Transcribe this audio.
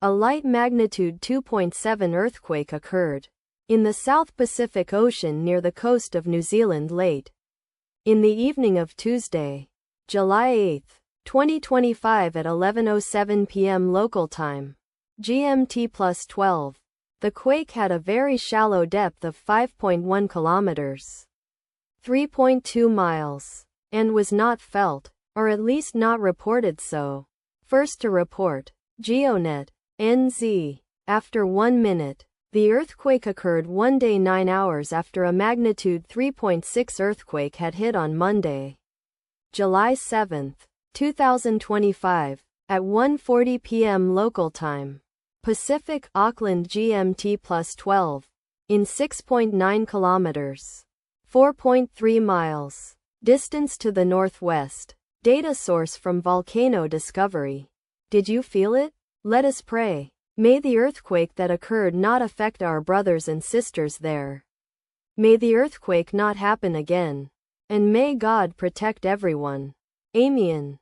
A light magnitude 2.7 earthquake occurred in the South Pacific Ocean near the coast of New Zealand late in the evening of Tuesday, July 8, 2025 at 11:07 p.m. local time, GMT+12. The quake had a very shallow depth of 5.1 kilometers, 3.2 miles, and was not felt, or at least not reported so. First to report, GeoNet, NZ. After 1 minute, the earthquake occurred 1 day 9 hours after a magnitude 3.6 earthquake had hit on Monday, July 7, 2025, at 1:40 p.m. local time, Pacific, Auckland GMT+12, in 6.9 kilometers, 4.3 miles, distance to the northwest. Data source from Volcano Discovery. Did you feel it? Let us pray. May the earthquake that occurred not affect our brothers and sisters there. May the earthquake not happen again. And may God protect everyone. Amen.